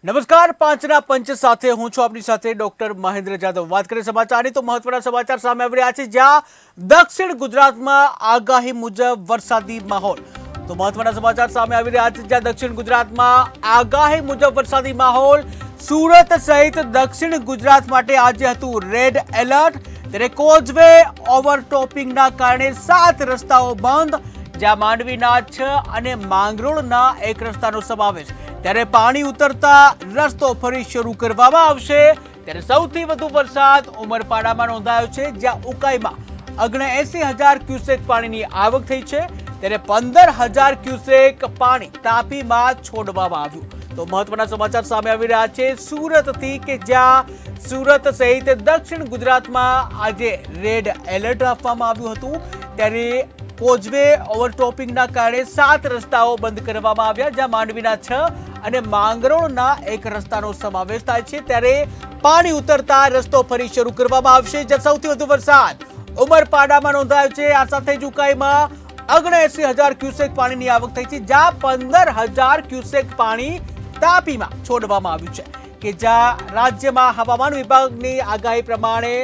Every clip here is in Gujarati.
નમસ્કાર, પાંચના પંચ સાથે હું છું આપની સાથે ડોક્ટર મહેન્દ્ર જાદવ। વાત કરીએ સમાચારની તો મહત્વના સમાચાર સામે આવી રહ્યા છે, જ્યાં દક્ષિણ ગુજરાતમાં આગાહી મુજબ વરસાદી માહોલ। તો મહત્વના સમાચાર સામે આવી રહ્યા છે, જ્યાં દક્ષિણ ગુજરાતમાં આગાહી મુજબ વરસાદી માહોલ। સુરત સહિત દક્ષિણ ગુજરાત માટે આજે હતું રેડ એલર્ટ। ત્યારે કોઝવે ઓવરટોપિંગના કારણે 7 રસ્તાઓ બંધ, જ્યાં માંડવીના 6 અને માંગરોળના 1 રસ્તાનો સમાવેશ। ત્યારે પાણી ઉતરતા રસ્તો ફરી શરૂ કરવામાં આવશે। ત્યારે સૌથી વધુ વરસાદ ઉમરપાડામાં નોંધાયો છે, જ્યાં ઉકાઈમાં 79,000 ક્યુસેક પાણીની આવક થઈ છે। ત્યારે 15,000 ક્યુસેક પાણી તાપીમાં છોડવામાં આવ્યું। તો મહત્વના સમાચાર સામે આવી રહ્યા છે સુરતથી, કે જ્યાં સુરત સહિત દક્ષિણ ગુજરાતમાં આજે રેડ એલર્ટ આપવામાં આવ્યું હતું। ત્યારે કોઝવે ઓવરટોપિંગના કારણે 7 રસ્તાઓ બંધ કરવામાં આવ્યા, જ્યાં માંડવીના 6 અને માંગરોળના 1 રસ્તાનો સમાવેશ થાય છે। ત્યારે પાણી ઉતરતા રસ્તો ફરી શરૂ કરવામાં આવશે। જ્યાં સૌથી વધુ વરસાદ ઉમરપાડામાં નોંધાયો છે। આ સાથે જ ઉકાઈમાં 79,000 ક્યુસેક પાણીની આવક થઈ છે, જ્યાં 15,000 ક્યુસેક પાણી તાપીમાં છોડવામાં આવ્યું છે, કે જ્યાં રાજ્યમાં હવામાન વિભાગની આગાહી પ્રમાણે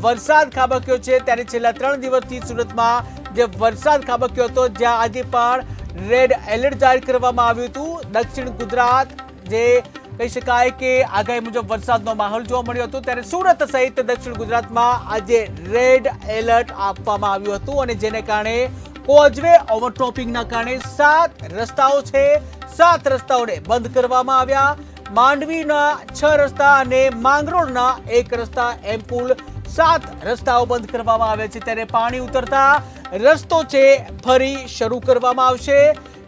વરસાદ ખાબક્યો છે। ત્યારે છેલ્લા 3 દિવસથી સુરતમાં જે વરસાદ ખાબક્યો હતો, જ્યાં આજે પણ રેડ એલર્ટ જાહેર કરવામાં આવ્યું હતું। દક્ષિણ ગુજરાત જે કહી શકાય કે આગાહી મુજબ વરસાદનો માહોલ જોવા મળ્યો હતો, ત્યારે સુરત સહિત દક્ષિણ ગુજરાતમાં આજે રેડ એલર્ટ આપવામાં આવ્યું હતું, અને જેને કારણે કોઝવે ઓવરટોપિંગના કારણે 7 રસ્તાઓ છે, 7 રસ્તાઓને બંધ કરવામાં આવ્યા। માંડવીના 6 રસ્તા અને માંગરોળના 1 રસ્તા, એમ કુલ 7 રસ્તાઓ બંધ કરવામાં આવ્યા છે। ત્યારે પાણી ઉતરતા રસ્તો છે ફરી શરૂ કરવામાં આવશે।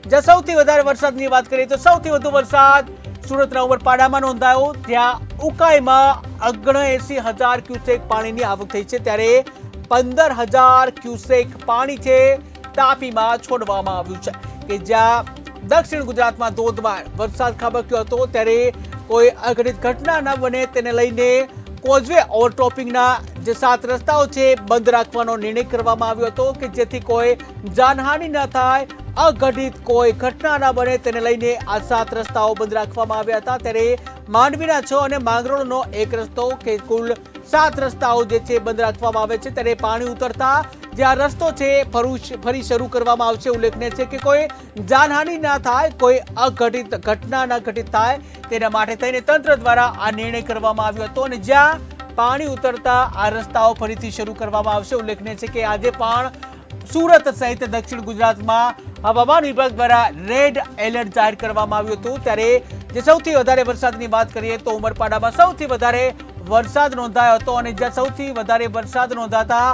જ્યાં સૌથી વધારે વરસાદની વાત કરીએ તો સૌથી વધુ વરસાદ સુરતના ઉમરપાડામાં નોંધાયો, જ્યાં ઉકાઈમાં 79,000 ક્યુસેક પાણીની આવક થઈ છે। ત્યારે 15,000 ક્યુસેક પાણી છે તાપીમાં છોડવામાં આવ્યું છે, કે જ્યાં દક્ષિણ ગુજરાતમાં ધોધમાર વરસાદ ખાબક્યો હતો। ત્યારે કોઈ અઘટિત ઘટના ન બને તેને લઈને કોઝવે ઓવરટોપિંગના જે 7 રસ્તાઓ છે બંધ રાખવાનો નિર્ણય કરવામાં આવ્યો હતો, કે જેથી કોઈ જાનહાનિ ન થાય, અઘટિત કોઈ ઘટના ન બને તેને લઈને આ 7 રસ્તાઓ બંધ રાખવામાં આવ્યા હતા। ત્યારે માંડવીના 6 અને માંગરોળનો 1 રસ્તો, કે કુલ 7 રસ્તાઓ જે છે બંધ રાખવામાં આવે છે। ત્યારે પાણી ઉતરતા જે આ રસ્તો છે ફરી શરૂ કરવામાં આવશે। ઉલ્લેખનીય છે કે કોઈ જાનહાનિ ના થાય, કોઈ અઘટિત ઘટના ન ઘટિત થાય, તેના માટે થઈને તંત્ર દ્વારા આ નિર્ણય કરવામાં આવ્યો હતો, અને જ્યાં પાણી ઉતરતા આ રસ્તાઓ ફરીથી શરૂ કરવામાં આવશે। ઉલ્લેખનીય છે કે આજે પણ સુરત સહિત દક્ષિણ ગુજરાતમાં હવામાન વિભાગ દ્વારા રેડ એલર્ટ જાહેર કરવામાં આવ્યું હતું। ત્યારે જે સૌથી વધારે વરસાદની વાત કરીએ તો ઉમરપાડામાં સૌથી વધારે વરસાદ નોંધાયો હતો, અને જ્યાં સૌથી વધારે વરસાદ નોંધાતા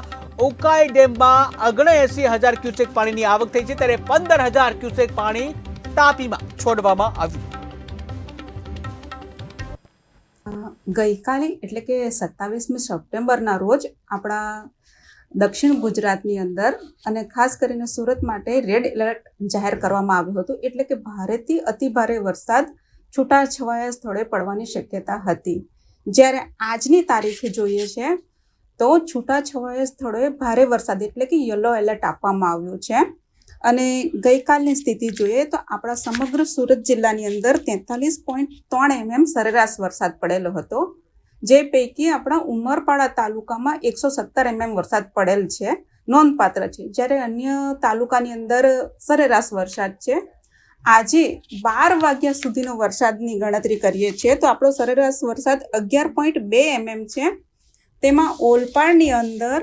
ઉકાઈ ડેમમાં 79,000 ક્યુસેક પાણીની આવક થઈ છે। ત્યારે 15,000 ક્યુસેક પાણી તાપીમાં છોડવામાં આવ્યું। ગઈકાલે એટલે કે 27મી સપ્ટેમ્બરના રોજ આપણા દક્ષિણ ગુજરાતની અંદર અને ખાસ કરીને સુરત માટે રેડ એલર્ટ જાહેર કરવામાં આવ્યું હતું, એટલે કે ભારેથી અતિભારે વરસાદ છૂટાછવાયા સ્થળે પડવાની શક્યતા હતી। જ્યારે આજની તારીખે જોઈએ છે તો છૂટાછવાયા સ્થળોએ ભારે વરસાદ એટલે કે યલો એલર્ટ આપવામાં આવ્યું છે। અને ગઈકાલની સ્થિતિ જોઈએ તો આપણા સમગ્ર સુરત જિલ્લાની અંદર 43.3 mm સરેરાશ વરસાદ પડેલો હતો, જે પૈકી આપણા ઉમરપાડા તાલુકામાં 117 mm વરસાદ પડેલ છે, નોંધપાત્ર છે। જ્યારે અન્ય તાલુકાની અંદર સરેરાશ વરસાદ છે। આજે 12 વાગ્યા સુધીનો વરસાદની ગણતરી કરીએ છીએ તો આપણો સરેરાશ વરસાદ 11.2 mm છે। તેમાં ઓલપાડની અંદર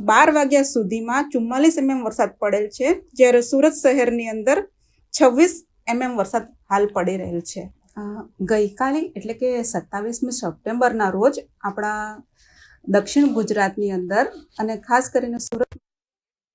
12 વાગ્યા સુધીમાં 44 mm વરસાદ પડેલ છે, જ્યારે સુરત શહેરની અંદર 26 mm વરસાદ હાલ પડી રહેલ છે। ગઈકાલે એટલે કે 27મી સપ્ટેમ્બરના રોજ આપણા દક્ષિણ ગુજરાતની અંદર અને ખાસ કરીને સુરત